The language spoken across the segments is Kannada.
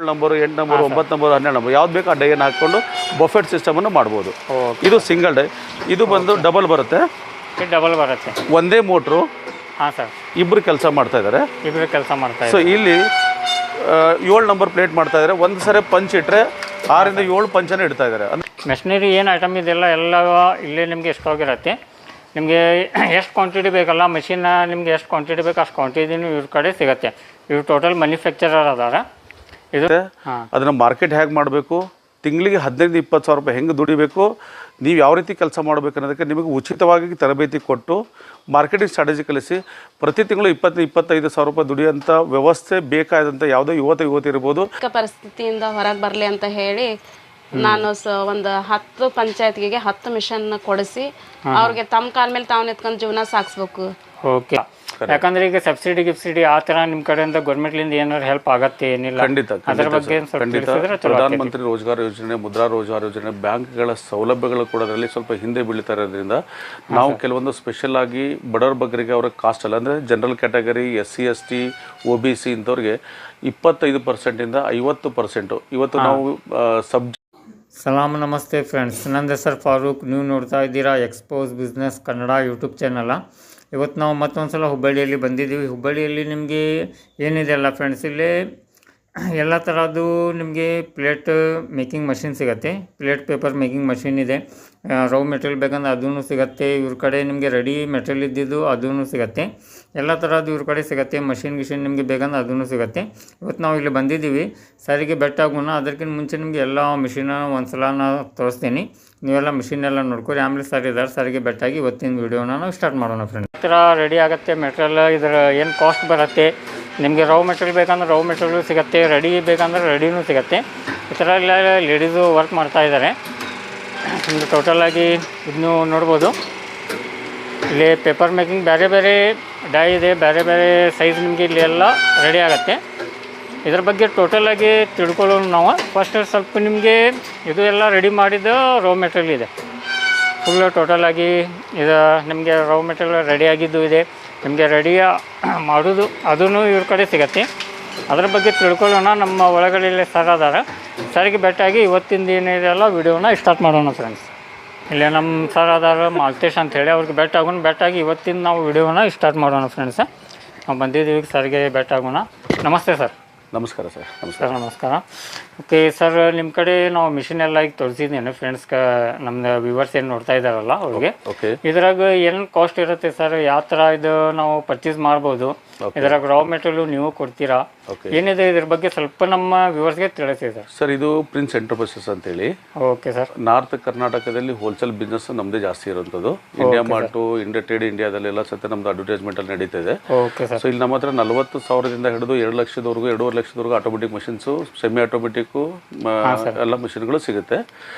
ನಂಬರು 8 ನಂಬರು 9 ನಂಬರು 12 ನಂಬರು ಯಾವ್ದು ಬೇಕು ಆ ಡೈಯನ್ನು ಹಾಕ್ಕೊಂಡು ಬಫೆಟ್ ಸಿಸ್ಟಮನ್ನು ಮಾಡ್ಬೋದು. ಇದು ಸಿಂಗಲ್ ಡೈ. ಇದು ಬಂದು ಡಬಲ್ ಬರುತ್ತೆ. ಒಂದೇ ಮೋಟ್ರು. ಹಾಂ ಸರ್. ಇಬ್ಬರು ಕೆಲಸ ಮಾಡ್ತಾ ಇದ್ದಾರೆ. ಸೊ ಇಲ್ಲಿ 7 ನಂಬರ್ ಪ್ಲೇಟ್ ಮಾಡ್ತಾ ಇದ್ದಾರೆ. ಒಂದು ಸರಿ ಪಂಚ್ ಇಟ್ಟರೆ 6 ಇಂದ 7 ಪಂಚನ್ನು ಇಡ್ತಾ ಇದ್ದಾರೆ. ಮೆಷಿನರಿ ಏನು ಐಟಮ್ ಇದೆಲ್ಲ ಇಲ್ಲೇ ನಿಮಗೆ ಎಷ್ಟೋಗಿರುತ್ತೆ. ನಿಮಗೆ ಎಷ್ಟು ಕ್ವಾಂಟಿಟಿ ಬೇಕಲ್ಲ ಮೆಷಿನ್ ನಿಮಗೆ ಎಷ್ಟು ಕ್ವಾಂಟಿಟಿ ಬೇಕು ಅಷ್ಟು ಕ್ವಾಂಟಿಟಿನೂ ಇವ್ರ ಕಡೆ ಸಿಗುತ್ತೆ. ಇವ್ರು ಟೋಟಲ್ ಮ್ಯಾನುಫ್ಯಾಕ್ಚರರ್ ಅದಾರ. ಇದು ಅದನ್ನು ಮಾರ್ಕೆಟ್ ಹೇಗೆ ಮಾಡಬೇಕು, ತಿಂಗಳಿಗೆ 15-20 ಸಾವಿರ ರೂಪಾಯಿ ಹೆಂಗೆ ದುಡಿಬೇಕು, ನೀವು ಯಾವ ರೀತಿ ಕೆಲಸ ಮಾಡಬೇಕು ಅನ್ನೋದಕ್ಕೆ ನಿಮಗೆ ಉಚಿತವಾಗಿ ತರಬೇತಿ ಕೊಟ್ಟು ಮಾರ್ಕೆಟಿಂಗ್ ಸ್ಟ್ರಾಟಜಿ ಕಲಿಸಿ ಪ್ರತಿ ತಿಂಗಳು 20-25 ಸಾವಿರ ರೂಪಾಯಿ ದುಡಿಯೋಂಥ ವ್ಯವಸ್ಥೆ ಬೇಕಾದಂಥ ಯಾವುದೋ ಯುವತಿ ಇರ್ಬೋದು. ಪರಿಸ್ಥಿತಿಯಿಂದ ಹೊರಗೆ ಬರಲಿ ಅಂತ ಹೇಳಿ ನಾನು ಒಂದು 10 ಪಂಚಾಯತ್ಗೆ 10 ಮಿಷನ್ ಕೊಡಿಸಿ ಅವ್ರಿಗೆ ತಮ್ಮ ಕಾಲ ಮೇಲೆ ತಾವು ನಿಂತ್ಕೊಂಡು ಜೀವನ ಸಾಗಿಸ್ಬೇಕು. ಓಕೆ. ಯಾಕಂದ್ರೆ ಈಗ ಸಬ್ಸಿಡಿ ಆ ಥರ ನಿಮ್ಮ ಕಡೆಯಿಂದ ಗೌರ್ಮೆಂಟ್ಲಿಂದ ಏನಾದ್ರು ಹೆಲ್ಪ್ ಆಗತ್ತೆ ಏನಿಲ್ಲ? ಅದರ ಬಗ್ಗೆ ಪ್ರಧಾನ ಮಂತ್ರಿ ರೋಜ್ಗಾರ್ ಯೋಜನೆ, ಮುದ್ರಾ ರೋಜ್ಗಾರ್ ಯೋಜನೆ, ಬ್ಯಾಂಕ್ಗಳ ಸೌಲಭ್ಯಗಳು ಕೂಡ ಅದರಲ್ಲಿ ಸ್ವಲ್ಪ ಹಿಂದೆ ಬೀಳ್ತಾ ಇರೋದ್ರಿಂದ ನಾವು ಕೆಲವೊಂದು ಸ್ಪೆಷಲ್ ಆಗಿ ಬಡವರ ಬಗ್ಗರಿಗೆ ಅವರ ಕಾಸ್ಟ್ ಅಲ್ಲ ಅಂದರೆ general category, SC ST OBC ಇಂಥವ್ರಿಗೆ 25% ಇಂದ 50% ಇವತ್ತು ನಾವು ಸಲಾಮ್ ನಮಸ್ತೆ ಫ್ರೆಂಡ್ಸ್, ನನ್ನ ಹೆಸರು ಫಾರೂಕ್. ನೀವು ನೋಡ್ತಾ ಇದ್ದೀರಾ expose business Kannada YouTube channel. ಇವತ್ತು ನಾವು ಮತ್ತೊಂದು ಸಲ ಹುಬ್ಬಳ್ಳಿಯಲ್ಲಿ ಬಂದಿದ್ದೀವಿ. ಹುಬ್ಬಳ್ಳಿಯಲ್ಲಿ ನಿಮಗೆ ಏನಿದೆ ಅಲ್ಲ ಫ್ರೆಂಡ್ಸ್, ಇಲ್ಲಿ ಎಲ್ಲ ಥರದ್ದು ನಿಮಗೆ ಪ್ಲೇಟ್ ಮೇಕಿಂಗ್ ಮಷಿನ್ ಸಿಗುತ್ತೆ. ಪ್ಲೇಟ್ ಪೇಪರ್ ಮೇಕಿಂಗ್ ಮಷಿನ್ ಇದೆ. ರೌ ಮೆಟೀರಿಯಲ್ ಬೇಕಂದ್ರೆ ಅದೂ ಸಿಗುತ್ತೆ. ಇವ್ರ ಕಡೆ ನಿಮಗೆ ರೆಡಿ ಮೆಟೀರಿಯಲ್ ಇದ್ದಿದ್ದು ಅದೂ ಸಿಗುತ್ತೆ. ಎಲ್ಲ ಥರದ್ದು ಇವ್ರ ಕಡೆ ಸಿಗುತ್ತೆ. ಗಿಶಿನ್ ನಿಮಗೆ ಬೇಕಂದ್ರೆ ಅದೂ ಸಿಗುತ್ತೆ. ಇವತ್ತು ನಾವು ಇಲ್ಲಿ ಬಂದಿದ್ದೀವಿ. ಸರಿಗೆ ಬೆಟ್ಟಾಗೋಣ. ಅದಕ್ಕಿಂತ ಮುಂಚೆ ನಿಮಗೆ ಎಲ್ಲ ಮಿಷಿನ ಒಂದು ಸಲ ನಾನು ತೋರಿಸ್ತೀನಿ. ನೀವೆಲ್ಲ ಮಿಷಿನೆಲ್ಲ ನೋಡ್ಕೊರಿ. ಆಮೇಲೆ ಸರ್ ಇದ್ದಾರೆ, ಸರಿಗೆ ಬೆಟ್ಟಾಗಿ ಇವತ್ತಿನ ವೀಡಿಯೋನ ನಾವು ಸ್ಟಾರ್ಟ್ ಮಾಡೋಣ ಫ್ರೆಂಡ್ಸ್. ಈ ಥರ ರೆಡಿ ಆಗುತ್ತೆ ಮೆಟೀರಿಯಲ್. ಇದರ ಏನು ಕಾಸ್ಟ್ ಬರುತ್ತೆ, ನಿಮಗೆ ರೌ ಮೆಟೀರಿಯಲ್ ಬೇಕಂದ್ರೆ ರೌ ಮೆಟೀರಿಯಲ್ ಸಿಗುತ್ತೆ, ರೆಡಿ ಬೇಕಂದ್ರೆ ರೆಡಿನೂ ಸಿಗುತ್ತೆ. ಈ ಥರ ಎಲ್ಲ ಲೇಡೀಸು ವರ್ಕ್ ಮಾಡ್ತಾ ಇದ್ದಾರೆ. ನಿಮಗೆ ಟೋಟಲಾಗಿ ಇದನ್ನು ನೋಡ್ಬೋದು. ಇಲ್ಲಿ ಪೇಪರ್ ಮೇಕಿಂಗ್ ಬೇರೆ ಬೇರೆ ಡೈ ಇದೆ, ಬೇರೆ ಬೇರೆ ಸೈಜ್ ನಿಮಗೆ ಇಲ್ಲಿ ಎಲ್ಲ ರೆಡಿ ಆಗುತ್ತೆ. ಇದ್ರ ಬಗ್ಗೆ ಟೋಟಲಾಗಿ ತಿಳ್ಕೊಳ್ಳೋಣ ನಾವು. ಫಸ್ಟ್ ಸ್ವಲ್ಪ ನಿಮಗೆ ಇದು ಎಲ್ಲ ರೆಡಿ ಮಾಡಿದ ರಾ ಮೆಟೀರಿಯಲ್ ಇದೆ. ಫುಲ್ ಟೋಟಲಾಗಿ ಇದು ನಿಮಗೆ ರಾ ಮೆಟೀರಿಯಲ್ ರೆಡಿಯಾಗಿದ್ದು ಇದೆ. ನಿಮಗೆ ರೆಡಿ ಮಾಡೋದು ಅದೂ ಇವ್ರ ಕಡೆ ಸಿಗತ್ತೆ. ಅದರ ಬಗ್ಗೆ ತಿಳ್ಕೊಳ್ಳೋಣ. ನಮ್ಮ ಒಳಗಡೆ ಸರ್ ಅದಾರ, ಸರಿಗೆ ಬೆಟ್ಟಾಗಿ ಇವತ್ತಿಂದ ಏನಿದೆಲ್ಲ ವೀಡಿಯೋನ ಸ್ಟಾರ್ಟ್ ಮಾಡೋಣ ಫ್ರೆಂಡ್ಸ್. ಇಲ್ಲೇ ನಮ್ಮ ಸರ್ ಅದಾರ ಮಾಲ್ತೇಶ್ ಅಂಥೇಳಿ, ಅವ್ರಿಗೆ ಬೆಟ್ಟಾಗಿ ಇವತ್ತಿಂದ ನಾವು ವೀಡಿಯೋನ ಸ್ಟಾರ್ಟ್ ಮಾಡೋಣ ಫ್ರೆಂಡ್ಸ್. ನಾವು ಬಂದಿದ್ದೀವಿ, ಸರ್ಗೆ ಬೆಟ್ಟಾಗೋಣ. ನಮಸ್ತೆ ಸರ್. ನಮಸ್ಕಾರ ಸರ್. ನಮಸ್ಕಾರ. ಓಕೆ ಸರ್, ನಿಮ್ಮ ಕಡೆ ನಾವು ಮಿಷಿನ್ ಎಲ್ಲ ಈಗ ತೋರಿಸಿದ್ದೇನೆ ಫ್ರೆಂಡ್ಸ್ಗೆ, ನಮ್ದು ವ್ಯೂವರ್ಸ್ ಏನು ನೋಡ್ತಾ ಇದ್ದಾರಲ್ಲ ಅವ್ರಿಗೆ. ಇದ್ರಾಗ ಏನೇನು ಕಾಸ್ಟ್ ಇರುತ್ತೆ ಸರ್, ಯಾವ ಥರ ಇದು ನಾವು ಪರ್ಚೇಸ್ ಮಾಡ್ಬೋದು, ಇದ್ರಾಗ ರಾ ಮೆಟೀರಿಯಲ್ ನೀವು ಕೊಡ್ತೀರಾ, ಏನಿದೆ ಇದ್ರ ಬಗ್ಗೆ ಸ್ವಲ್ಪ ನಮ್ಮ ವ್ಯೂವರ್ಸ್ಗೆ ತಿಳಿಸಿ ಸರ್. ಸರ್, ಇದು ಪ್ರಿನ್ಸ್ ಎಂಟರ್ಪ್ರೈಸಸ್ ಅಂತೇಳಿ. Okay sir. ನಾರ್ತ್ ಕರ್ನಾಟಕದಲ್ಲಿ ಹೋಲ್ಸೇಲ್ ಬಿಸ್ನೆಸ್ ನಮ್ಮದೇ ಜಾಸ್ತಿ ಇರುವಂಥದ್ದು. ಇಂಡಿಯಾ ಮಾರ್ಟು, ಟ್ರೇಡ್ ಇಂಡಿಯಾದಲ್ಲೆಲ್ಲ ಸತ್ಯ ನಮ್ದು ಅಡ್ವರ್ಟೈಸ್ಮೆಂಟ್ ಅಲ್ಲಿ ನಡೀತಿದೆ. ಸೊ ಇಲ್ಲಿ ನಮ್ಮ ಹತ್ರ 40,000ದಿಂದ ಹಿಡಿದು 2 ಲಕ್ಷದವರೆಗೂ 2.5 ಲಕ್ಷದವರೆಗೂ ಆಟೋಮೆಟಿಕ್ ಮಷಿನ್ಸು, ಸೆಮಿ ಆಟೋಮೆಟಿಕ್ಕು ಎಲ್ಲ ಮಷಿನ್ಗಳು ಸಿಗುತ್ತೆ.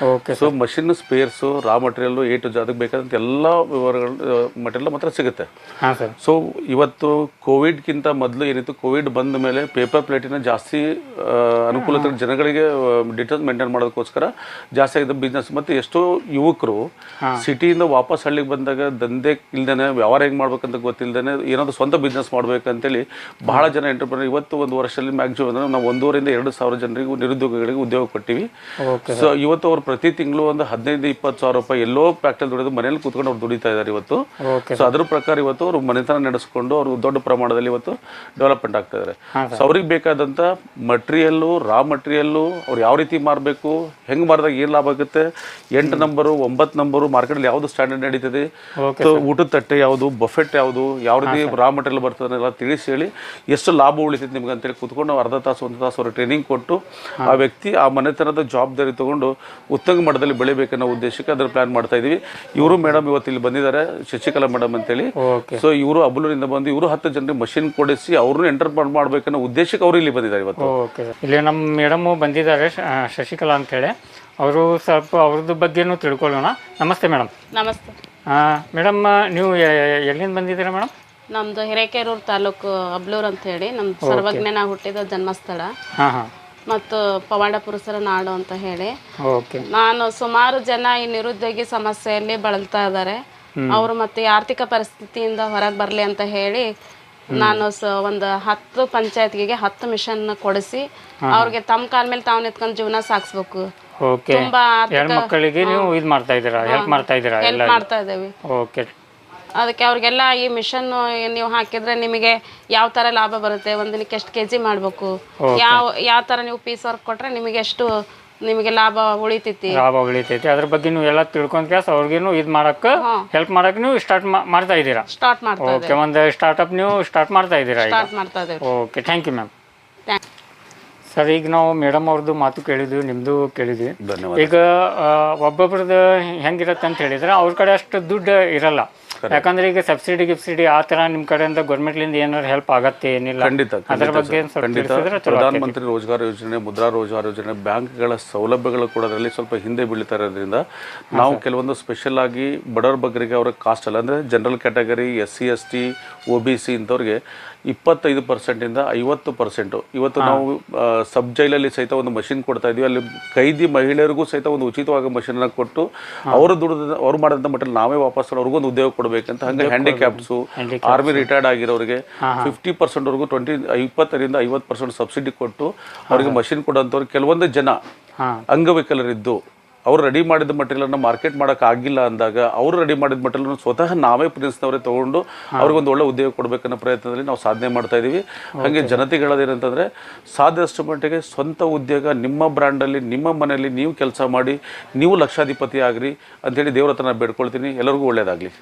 So machine spares, raw material A to Z ಅದಕ್ಕೆ ಬೇಕಾದಂಥ ಎಲ್ಲ ವಿವರಗಳು ಮಟೀರಿಯಲ್ ಮಾತ್ರ ಸಿಗುತ್ತೆ. ಸೊ ಇವತ್ತು ಕೋವಿಡ್ಗಿಂತ ಮೊದಲು ಏನಿತ್ತು, ಕೋವಿಡ್ ಬಂದ ಮೇಲೆ ಪೇಪರ್ ಪ್ಲೇಟಿನ ಜಾಸ್ತಿ ಅನುಕೂಲತೆ ಜನಗಳಿಗೆ ಡಿಟೇಲ್ಸ್ ಮೇಂಟೈನ್ ಮಾಡೋದಕ್ಕೋಸ್ಕರ ಜಾಸ್ತಿ ಆಗಿದೆ ಬಿಸ್ನೆಸ್. ಮತ್ತು ಎಷ್ಟೋ ಯುವಕರು ಸಿಟಿಯಿಂದ ವಾಪಸ್ ಹಳ್ಳಿಗೆ ಬಂದಾಗ ದಂಧೆ ಇಲ್ದೇನೆ, ವ್ಯವಹಾರ ಹೆಂಗೆ ಮಾಡ್ಬೇಕಂತ ಗೊತ್ತಿಲ್ಲದೇ ಏನಾದರೂ ಸ್ವಂತ ಬಿಸ್ನೆಸ್ ಮಾಡ್ಬೇಕಂತೇಳಿ ಬಹಳ ಜನ ಎಂಟರ್ಪ್ರೈನರ್ ಇವತ್ತು ಒಂದು ವರ್ಷದಲ್ಲಿ ಮ್ಯಾಕ್ಸಿಮಮ್ ಅಂದರೆ ನಾವು 1,500 ರಿಂದ 2,000 ಜನರಿಗೆ ನಿರುದ್ಯೋಗಿಗಳಿಗೆ ಉದ್ಯೋಗ ಕೊಟ್ಟಿವಿ. ಸೊ ಇವತ್ತು ಅವ್ರು ಪ್ರತಿ ತಿಂಗಳು ಒಂದು 15-20 ಸಾವಿರ ರೂಪಾಯಿ ಎಲ್ಲೋ ಫ್ಯಾಕ್ಟರಿ ದುಡಿದು ಮನೇಲಿ ಕೂತ್ಕೊಂಡು ಅವ್ರು ದುಡಿತಾ ಇದ್ದಾರೆ ಇವತ್ತು. ಸೊ ಅದ್ರ ಪ್ರಕಾರ ಇವತ್ತು ಅವರು ಮನೆತನ ನಡೆಸ್ಕೊಂಡು ಅವರು ದೊಡ್ಡ ಪ್ರಮಾಣದಲ್ಲಿ ಇವತ್ತು ಡೆವಲಪ್ಮೆಂಟ್ ಆಗ್ತಾ ಇದ್ದಾರೆ. ಸೊ ಅವ್ರಿಗೆ ಬೇಕಾದಂಥ ಮಟೀರಿಯಲ್ಲು, ರಾ ಮಟೀರಿಯಲ್ಲು ಅವ್ರು ಯಾವ ರೀತಿ ಮಾರಬೇಕು, ಹೆಂಗೆ ಮಾರಿದಾಗ ಏನು ಲಾಭ ಆಗುತ್ತೆ, 8 ನಂಬರು 9 ನಂಬರು ಮಾರ್ಕೆಟಲ್ಲಿ ಯಾವುದು ಸ್ಟ್ಯಾಂಡರ್ಡ್ ನಡೀತದೆ, ಊಟದ ತಟ್ಟೆ ಯಾವುದು, ಬಫೆಟ್ ಯಾವುದು, ಯಾವ ರೀತಿ ರಾ ಮಟೀರಿಯಲ್ ಬರ್ತದೆ ಎಲ್ಲ ತಿಳಿಸಿ ಹೇಳಿ ಎಷ್ಟು ಲಾಭ ಉಳಿತೈತೆ ನಿಮ್ಗೆ ಅಂತೇಳಿ ಕೂತ್ಕೊಂಡು ಅರ್ಧ ತಾಸು 1 ತಾಸು ಅವ್ರಿಗೆ ಟ್ರೈನಿಂಗ್ ಕೊಟ್ಟು ಆ ವ್ಯಕ್ತಿ ಆ ಮನೆತನದ ಜವಾಬ್ದಾರಿ ತಗೊಂಡು ಉತ್ತಮ ಮಟ್ಟದಲ್ಲಿ ಬೆಳಿಬೇಕನ್ನೋ ಉದ್ದೇಶಕ್ಕೆ ಅದರ ಪ್ಲಾನ್ ಮಾಡ್ತಾ ಇದೀವಿ. ಇವರು ಮೇಡಮ್ ಇವತ್ತು ಇಲ್ಲಿ ಬಂದಿದ್ದಾರೆ, ಶಶಿಕಲಾ ಮೇಡಮ್ ಅಂತೇಳಿ. ಸೊ ಇವರು ಅಬಲೂರಿಂದ ಬಂದು ಇವರು 10 ಜನರಿಗೆ ಮಷಿನ್ ಕೊಡಿಸಿ ಅವ್ರನ್ನ ಎಂಟರ್ಪ್ರೈನ್ ಮಾಡ್ಬೇಕನ್ನೋ ಉದ್ದೇಶಕ್ಕೆ ಅವರು ಇಲ್ಲಿ ಬಂದಿದ್ದಾರೆ ಇವತ್ತು. ಇಲ್ಲಿ ನಮ್ಮ ಮೇಡಮ್ ಬಂದಿದ್ದಾರೆ, ಶಶಿಕಲಾ ಅಂತೇಳಿ. ಅವರು ಸ್ವಲ್ಪ ಅವ್ರದ್ದು ಬಗ್ಗೆನೂ ತಿಳ್ಕೊಳ್ಳೋಣ. ನಮಸ್ತೆ ಮೇಡಮ್. ನಮಸ್ತೆ ಮೇಡಮ್. ನೀವು ಎಲ್ಲಿಂದ ಬಂದಿದ್ದೀರಾ ಮೇಡಮ್? ನಮ್ದು ಹಿರೇಕೆರೂರು ತಾಲೂಕು ಅಬ್ಲೂರ್ ಅಂತ ಹೇಳಿ ನಮ್ಮ ಸರ್ವಜ್ಞನ ಹುಟ್ಟಿದ ಜನ್ಮಸ್ಥಳ ಮತ್ತು ಪವಾಡ ಪುರುಷರ ನಾಡು ಅಂತ ಹೇಳಿ. ನಾನು ಸುಮಾರು ಜನ ಈ ನಿರುದ್ಯೋಗಿ ಸಮಸ್ಯೆಯಲ್ಲಿ ಬಳಲ್ತಾ ಇದ್ದಾರೆ. ಅವರು ಮತ್ತೆ ಆರ್ಥಿಕ ಪರಿಸ್ಥಿತಿಯಿಂದ ಹೊರಗೆ ಬರಲಿ ಅಂತ ಹೇಳಿ ನಾನು ಒಂದು 10 ಪಂಚಾಯತ್ಗೆ 10 ಮಿಷನ್ ಕೊಡಿಸಿ ಅವ್ರಿಗೆ ತಮ್ಮ ಕಾಲ ಮೇಲೆ ತಾವು ನಿಂತ್ಕೊಂಡು ಜೀವನ ಸಾಗಿಸ್ಬೇಕು. ಓಕೆ, ತುಂಬಾ ಹೆಣ್ಮಕ್ಕಳಿಗೆ ನೀವು ಇದು ಮಾಡ್ತಾ ಇದ್ದೀರಾ, ಹೆಲ್ಪ್ ಮಾಡ್ತಾ ಇದ್ದೀರಾ? ಹೆಲ್ಪ್ ಮಾಡ್ತಾ ಇದ್ದೇವೆ. ಓಕೆ, ಅದಕ್ಕೆ ಅವ್ರಿಗೆಲ್ಲ ಈ ಮಿಷನ್ ನೀವು ಹಾಕಿದ್ರೆ ನಿಮಗೆ ಯಾವ ಥರ ಲಾಭ ಬರುತ್ತೆ, ಒಂದಿನಕ್ಕೆ ಎಷ್ಟು ಕೆಜಿ ಮಾಡಬೇಕು, ಯಾವ ಥರ ನೀವು ಪೀಸ್ ವರ್ಕ್ ಕೊಟ್ರೆ ನಿಮಗೆ ಲಾಭ ಉಳಿತೈತಿ. ಅದ್ರ ಬಗ್ಗೆ ನೀವು ಎಲ್ಲ ತಿಳ್ಕೊಂಡ್ ಕ್ಯಾಸ್ ಅವ್ರಿಗೇನು ಇದು ಮಾಡಕ್ಕೆ ಹೆಲ್ಪ್ ಮಾಡಕ್ಕೆ ನೀವು ಸ್ಟಾರ್ಟ್ ಮಾಡ್ತಾ ಇದ್ದೀರಾ? ಸ್ಟಾರ್ಟ್ ಮಾಡ್ತಾ ಓಕೆ, ಒಂದು ಸ್ಟಾರ್ಟ್ಅಪ್ ನೀವು ಸ್ಟಾರ್ಟ್ ಮಾಡ್ತಾ ಇದ್ದೀರಾ? ಸ್ಟಾರ್ಟ್ ಮಾಡ್ತಾ ಇದ್ದೇವೆ. Okay, thank you ma'am. Sir, ಈಗ ನಾವು ಮೇಡಮ್ ಅವ್ರದ್ದು ಮಾತು ಕೇಳಿದ್ವಿ, ನಿಮ್ಮದು ಕೇಳಿದ್ವಿ. ಈಗ ಒಬ್ಬೊಬ್ರದ್ದು ಹೆಂಗಿರುತ್ತೆ ಅಂತ ಹೇಳಿದ್ರೆ ಅವ್ರ ಕಡೆ ಅಷ್ಟು ದುಡ್ಡು ಇರಲ್ಲ. ಯಾಕಂದ್ರೆ ಈಗ ಸಬ್ಸಿಡಿ ಆ ಥರ ನಿಮ್ಮ ಕಡೆಯಿಂದ ಗೌರ್ಮೆಂಟ್ಲಿಂದ ಏನಾದ್ರು ಹೆಲ್ಪ್ ಆಗತ್ತೆ ಏನಿಲ್ಲ? ಅದ್ರ ಬಗ್ಗೆ ಪ್ರಧಾನ ಮಂತ್ರಿ ರೋಜ್ಗಾರ್ ಯೋಜನೆ, ಮುದ್ರಾ ರೋಜ್ಗಾರ್ ಯೋಜನೆ, ಬ್ಯಾಂಕ್ಗಳ ಸೌಲಭ್ಯಗಳು ಕೂಡ ಅದರಲ್ಲಿ ಸ್ವಲ್ಪ ಹಿಂದೆ ಬೀಳ್ತಾ ಇರೋದ್ರಿಂದ ನಾವು ಕೆಲವೊಂದು ಸ್ಪೆಷಲ್ ಆಗಿ ಬಡವರ ಬಗ್ಗರಿಗೆ ಅವ್ರ ಕಾಸ್ಟ್ ಅಲ್ಲ ಅಂದರೆ general category, SC ST OBC ಇಂಥವ್ರಿಗೆ 25% 50%. ಇವತ್ತು ನಾವು ಸಬ್ ಜೈಲಲ್ಲಿ ಸಹಿತ ಒಂದು ಮಷಿನ್ ಕೊಡ್ತಾ ಇದೀವಿ. ಅಲ್ಲಿ ಕೈದಿ ಮಹಿಳೆಯರಿಗೂ ಸಹಿತ ಒಂದು ಉಚಿತವಾಗಿ ಮಷಿನ್ ಕೊಟ್ಟು ಅವರು ಅವ್ರು ಮಾಡಿದಂಥ ಮಟ್ಟಲ್ಲಿ ನಾವೇ ವಾಪಸ್ ಅವ್ರಿಗೂ ಒಂದು ಉದ್ಯೋಗ ಕೊಡಬೇಕಂತ. ಹಂಗೆ ಹ್ಯಾಂಡಿಕ್ಯಾಪ್ಸು, ಆರ್ಮಿ ರಿಟೈರ್ಡ್ ಆಗಿರೋರಿಗೆ 50% ವರೆಗೂ 20% 50% ಸಬ್ಸಿಡಿ ಕೊಟ್ಟು ಅವರಿಗೆ ಮಷಿನ್ ಕೊಡೋಂಥವ್ರು. ಕೆಲವೊಂದು ಜನ ಅಂಗವಿಕಲರಿದ್ದು ಅವ್ರು ರೆಡಿ ಮಾಡಿದ ಮಟೀರಿಯಲ್ನ ಮಾರ್ಕೆಟ್ ಮಾಡೋಕೆ ಆಗಿಲ್ಲ ಅಂದಾಗ ಅವರು ರೆಡಿ ಮಾಡಿದ ಮಟೀರಿಯಲ್ ಸ್ವತಃ ನಾವೇ ಪ್ರಿನ್ಸ್ನವರೇ ತೊಗೊಂಡು ಅವ್ರಿಗೊಂದು ಒಳ್ಳೆ ಉದ್ಯೋಗ ಕೊಡಬೇಕನ್ನೋ ಪ್ರಯತ್ನದಲ್ಲಿ ನಾವು ಸಾಧನೆ ಮಾಡ್ತಾ ಇದ್ದೀವಿ. ಹಾಗೆ ಜನತೆಗೆ ಹೇಳೋದೇನಂತಂದರೆ ಸಾಧ್ಯಷ್ಟು ಮಟ್ಟಿಗೆ ಸ್ವಂತ ಉದ್ಯೋಗ ನಿಮ್ಮ ಬ್ರ್ಯಾಂಡಲ್ಲಿ ನಿಮ್ಮ ಮನೆಯಲ್ಲಿ ನೀವು ಕೆಲಸ ಮಾಡಿ ನೀವು ಲಕ್ಷಾಧಿಪತಿ ಆಗ್ರಿ ಅಂತೇಳಿ ದೇವ್ರ ಹತ್ರ ನಾನು ಬೇಡ್ಕೊಳ್ತೀನಿ. ಎಲ್ಲರಿಗೂ ಒಳ್ಳೇದಾಗಲಿ.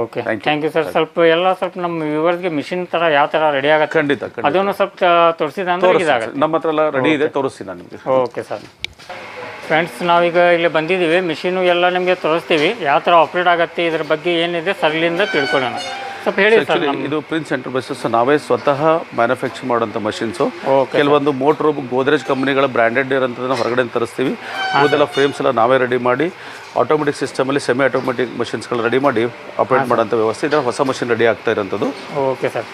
Okay, thank you sir. ಸ್ವಲ್ಪ ನಮ್ಮ ವ್ಯೂವರ್ಸ್ಗೆ ಮಿಷಿನ್ ಥರ ಯಾವ ಥರ ರೆಡಿ ಆಗುತ್ತೆ ಖಂಡಿತ ಅದನ್ನು ಸ್ವಲ್ಪ ತೋರಿಸಿದ ನಮ್ಮ ಹತ್ರ ಎಲ್ಲ ರೆಡಿ ಇದೆ, ತೋರಿಸ್ತೀನಿ ನಾನು ನಿಮಗೆ. Okay sir. ಫ್ರೆಂಡ್ಸ್, ನಾವೀಗ ಇಲ್ಲಿ ಬಂದಿದ್ದೀವಿ, ಮಿಷಿನು ಎಲ್ಲ ನಿಮಗೆ ತೋರಿಸ್ತೀವಿ ಯಾವ ಥರ ಆಪ್ರೇಟ್ ಆಗುತ್ತೆ, ಇದ್ರ ಬಗ್ಗೆ ಏನಿದೆ ಸರ್ಲಿಂದ ತಿಳ್ಕೊಳ್ಳೋಣ. ಸ್ವಲ್ಪ ಹೇಳಿ ಸರ್. ಇದು ಪ್ರಿನ್ಸ್ ಎಂಟರ್ಪ್ರೈಸಸ್ ನಾವೇ ಸ್ವತಃ ಮ್ಯಾನುಫ್ಯಾಕ್ಚರ್ ಮಾಡೋಂಥ ಮಷಿನ್ಸು. ಕೆಲವೊಂದು ಮೋಟ್ರು ಗೋದ್ರೇಜ್ ಕಂಪ್ನಿಗಳ ಬ್ರ್ಯಾಂಡೆಡ್ ಇರೋಂಥದ್ದನ್ನ ಹೊರಗಡೆ ತರಿಸ್ತೀವಿ. ಅದೆಲ್ಲ ಫ್ರೇಮ್ಸ್ ಎಲ್ಲ ನಾವೇ ರೆಡಿ ಮಾಡಿ ಆಟೋಮೆಟಿಕ್ ಸಿಸ್ಟಮಲ್ಲಿ ಸೆಮಿ ಆಟೋಮೆಟಿಕ್ ಮಷಿನ್ಸ್ಗಳು ರೆಡಿ ಮಾಡಿ ಆಪ್ರೇಟ್ ಮಾಡೋಂಥ ವ್ಯವಸ್ಥೆ. ಇದರ ಹೊಸ ಮಷಿನ್ ರೆಡಿ ಆಗ್ತಾ ಇರೋಂಥದ್ದು. Okay sir.